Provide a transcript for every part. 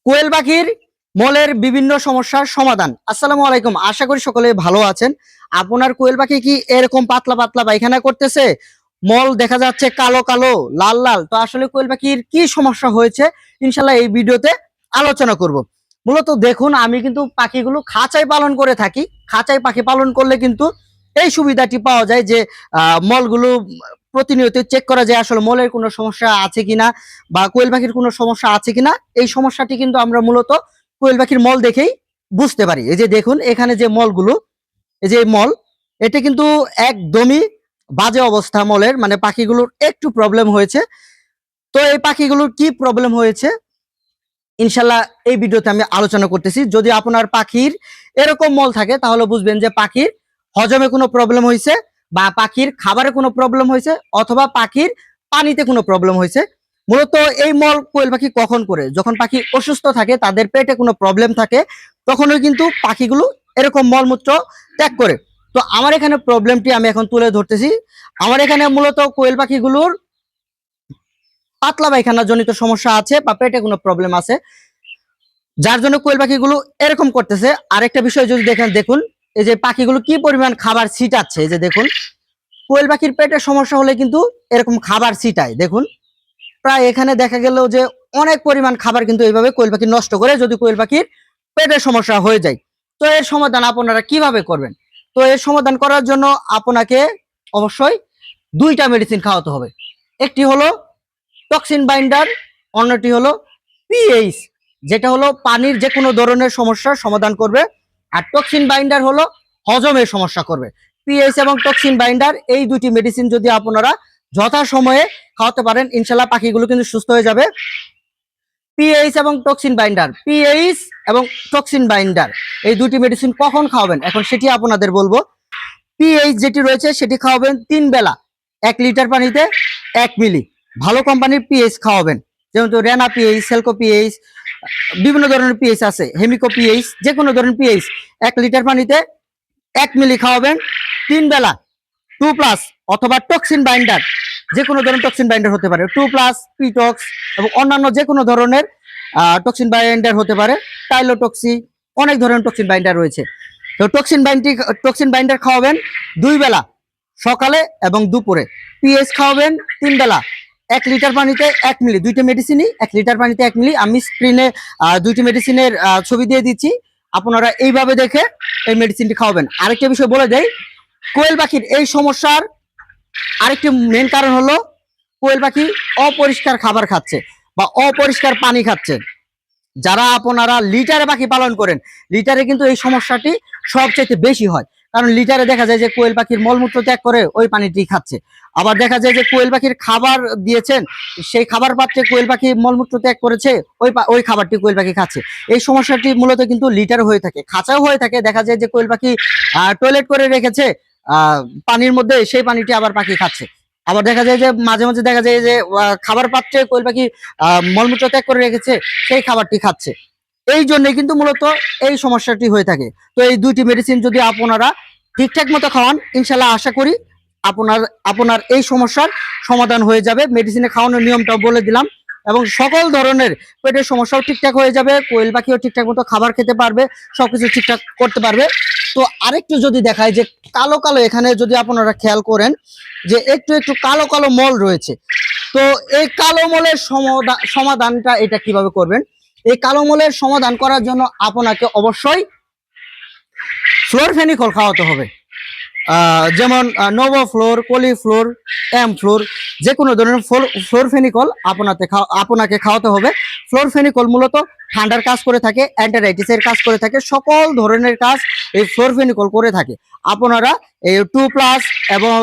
কোয়েল পাখির মলের বিভিন্ন সমস্যার সমাধান। আসসালামু আলাইকুম, আশা করি সকলে ভালো আছেন। আপনার কোয়েল পাখি কি এরকম পাতলা পাতলা পায়খানা করতেছে, মল দেখা যাচ্ছে কালো কালো লাল লাল, তো আসলে কোয়েল পাখির কি সমস্যা হয়েছে ইনশাল্লাহ এই ভিডিওতে আলোচনা করব। মূলত দেখুন, আমি কিন্তু পাখিগুলো খাঁচায় পালন করে থাকি। খাঁচায় পাখি পালন করলে কিন্তু এই সুবিধাটি পাওয়া যায় যে মলগুলো প্রতিনিয়ত চেক করা যায় আসলে মলের কোনো সমস্যা আছে কিনা বা কোয়েল পাখির কোনো সমস্যা আছে কিনা। এই সমস্যাটি কিন্তু আমরা মূলত কোয়েল পাখির মল দেখেই বুঝতে পারি। এই যে দেখুন, এখানে যে মলগুলো, এই যে মল, এটা কিন্তু একদমই বাজে অবস্থা মলের, মানে পাখিগুলোর একটু প্রবলেম হয়েছে। তো এই পাখিগুলোর কি প্রবলেম হয়েছে ইনশাল্লাহ এই ভিডিওতে আমি আলোচনা করতেছি। যদি আপনার পাখির এরকম মল থাকে তাহলে বুঝবেন যে পাখির হজমে কোনো প্রবলেম হয়েছে, বা পাখির খাবারে কোনো প্রবলেম হয়েছে, অথবা পাখির পানিতে কোনো প্রবলেম হয়েছে। মূলত এই মল কোয়েল পাখি কখন করে? যখন পাখি অসুস্থ থাকে, তাদের পেটে কোনো প্রবলেম থাকে, তখনই কিন্তু পাখিগুলো এরকম মলমূত্র ত্যাগ করে। তো আমার এখানে প্রবলেমটি আমি এখন তুলে ধরতেছি। আমার এখানে মূলত কোয়েল পাখিগুলোর পাতলা পায়খানা জনিত সমস্যা আছে বা পেটে কোনো প্রবলেম আছে, যার জন্য কোয়েল পাখিগুলো এরকম করতেছে। আরেকটা বিষয় যদি দেখুন, এই যে পাখিগুলো কি পরিমাণ খাবার ছিটাচ্ছে। এই যে দেখুন, কোয়েল পাখির পেটের সমস্যা হলে কিন্তু এরকম খাবার ছিটায়। দেখুন, প্রায় এখানে দেখা গেল যে অনেক পরিমাণ খাবার কিন্তু এইভাবে কোয়েল পাখি নষ্ট করে, যদি কোয়েল পাখির পেটের সমস্যা হয়ে যায়। তো এর সমাধান আপনারা কিভাবে করবেন? তো এর সমাধান করার জন্য আপনাকে অবশ্যই দুইটা মেডিসিন খাওয়াতে হবে। একটি হলো টক্সিন বাইন্ডার, অন্যটি হলো পিএইচ, যেটা হলো পানির যে কোনো ধরনের সমস্যার সমাধান করবে। আর টক্সিন বাইন্ডার হলো হজমের সমস্যা করবে। পিএইচ এবং টক্সিন বাইন্ডার এই দুটি মেডিসিন যদি আপনারা যথাসময়ে খাওয়াতে পারেন, ইনশাল্লাহ পাখিগুলো কিন্তু সুস্থ হয়ে যাবে। পিএইচ এবং টক্সিন বাইন্ডার, পিএইচ এবং টক্সিন বাইন্ডার এই দুটি মেডিসিন কখন খাওয়াবেন এখন সেটি আপনাদের বলবো। পিএইচ যেটি রয়েছে সেটি খাওয়াবেন 3 বেলা 1 লিটার পানিতে 1 মিলি। ভালো কোম্পানির পিএইচ খাওয়াবেন, যেমন রেনা পিএইচ, সেলকো পিএইচ, বিভিন্ন ধরনের পিএইচ আছে, হেমিকো পিএইচ, যে কোনো ধরনের পিএইচ 1 লিটার পানিতে 1 মিলি খাওয়াবেন 3 বেলা। 2+ অথবা টক্সিন বাইন্ডার, যে কোনো ধরনের টক্সিন বাইন্ডার হতে পারে, 2+ পিটক্স এবং অন্যান্য যে কোনো ধরনের টক্সিন বাইন্ডার হতে পারে, টাইলোটক্সি, অনেক ধরনের টক্সিন বাইন্ডার রয়েছে। তো টক্সিন বাইন্ডার খাওয়াবেন 2 বেলা, সকালে এবং দুপুরে। পিএইচ খাওয়াবেন 3 বেলা 1 লিটার পানিতে 1 মিলি। দুইটা মেডিসিনই 1 লিটার পানিতে 1 মিলি। আমি স্ক্রিনে দুইটি মেডিসিনের ছবি দিয়ে দিচ্ছি, আপনারা এইভাবে দেখে এই মেডিসিনটি খাওয়াবেন। আরেকটা বিষয় বলে দেই, কোয়েল পাখির এই সমস্যার আরেকটি মেন কারণ হলো কোয়েল পাখি অপরিষ্কার খাবার খাচ্ছে বা অপরিষ্কার পানি খাচ্ছে। যারা আপনারা লিটারে পাখি পালন করেন, লিটারে কিন্তু এই সমস্যাটি সবচেয়ে বেশি হয়। কারণ লিটারে দেখা যায় যে কোয়েল পাখির মলমূত্র ত্যাগ করে ওই পানিটি খাচ্ছে। আবার দেখা যায় যে কোয়েল পাখির খাবার দিয়েছেন, সেই খাবার পাত্রে কোয়েল পাখি মলমূত্র ত্যাগ করেছে, ওই খাবারটি কোয়েল পাখি খাচ্ছে। এই সমস্যাটি মূলত কিন্তু লিটার হয়ে থাকে, খাঁচাও হয়ে থাকে। দেখা যায় যে কোয়েল পাখি টয়লেট করে রেখেছে পানির মধ্যে, সেই পানিটি আবার পাখি খাচ্ছে। আবার দেখা যায় যে মাঝে মাঝে দেখা যায় যে খাবার পাত্রে কোয়েল পাখি মলমূত্র ত্যাগ করে রেখেছে, সেই খাবারটি খাচ্ছে। এই জন্যই কিন্তু মূলত এই সমস্যাটি হয়ে থাকে। তো এই দুইটি মেডিসিন যদি আপনারা ঠিকঠাক মতো খাওয়ান, ইনশাল্লাহ আশা করি আপনার এই সমস্যার সমাধান হয়ে যাবে। মেডিসিনে খাওয়ানোর নিয়মটাও বলে দিলাম, এবং সকল ধরনের পেটের সমস্যাও ঠিকঠাক হয়ে যাবে। কোয়েল পাখিও ঠিকঠাক মতো খাবার খেতে পারবে, সবকিছু ঠিকঠাক করতে পারবে। তো আরেকটু যদি দেখায় যে কালো কালো, এখানে যদি আপনারা খেয়াল করেন যে একটু একটু কালো কালো মল রয়েছে, তো এই কালো মলের সমাধানটা এটা কিভাবে করবেন? এই কালো মলের সমাধান করার জন্য আপনাকে অবশ্যই ফ্লোরফেনিকল খাওয়াতে হবে। যেমন নোভোফ্লোর, কলিফ্লোর, এমফ্লোর, যে কোনো ধরনের ফ্লোরফেনিকল আপনাকে খাওয়াতে হবে। ফ্লোরফেনিকল মূলত ঠান্ডার কাজ করে থাকে, অ্যান্টারাইটিসের কাজ করে থাকে, সকল ধরনের কাজ এই ফ্লোরফেনিকল করে থাকে। আপনারা এই 2+ এবং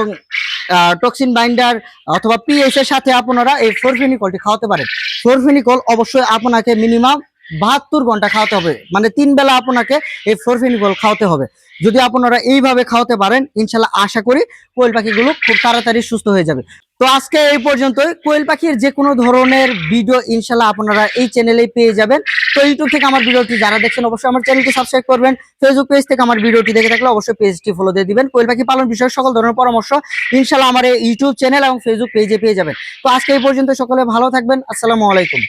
টক্সিন বাইন্ডার অথবা পিএইচ এর সাথে আপনারা এই ফ্লোরফেনিকলটি খাওয়াতে পারেন। ফ্লোরফেনিকল অবশ্যই আপনাকে মিনিমাম 72 ঘন্টা খাওয়াতে হবে, মানে 3 বেলা আপনাকে এই ফ্লোরফেনিকল খাওয়াতে হবে। যদি আপনারা এইভাবে খাওয়াতে পারেন, ইনশাল্লাহ আশা করি কোয়েল পাখিগুলো খুব তাড়াতাড়ি সুস্থ হয়ে যাবে। তো আজকে এই পর্যন্তই। কোয়েল পাখির যে কোনো ধরনের ভিডিও ইনশাল্লাহ আপনারা এই চ্যানেলেই পেয়ে যাবেন। তো ইউটিউব থেকে আমার ভিডিওটি যারা দেখছেন অবশ্যই আমার চ্যানেলটি সাবস্ক্রাইব করবেন। ফেসবুক পেজ থেকে আমার ভিডিওটি দেখে থাকলে অবশ্যই পেজটি ফলো দিয়ে দিবেন। কোয়েল পাখি পালন বিষয়ে সকল ধরনের পরামর্শ ইনশাল্লাহ আমার এই ইউটিউব চ্যানেল এবং ফেসবুক পেজে পেয়ে যাবেন। তো আজকে এই পর্যন্ত, সকলে ভালো থাকবেন। আসসালামু আলাইকুম।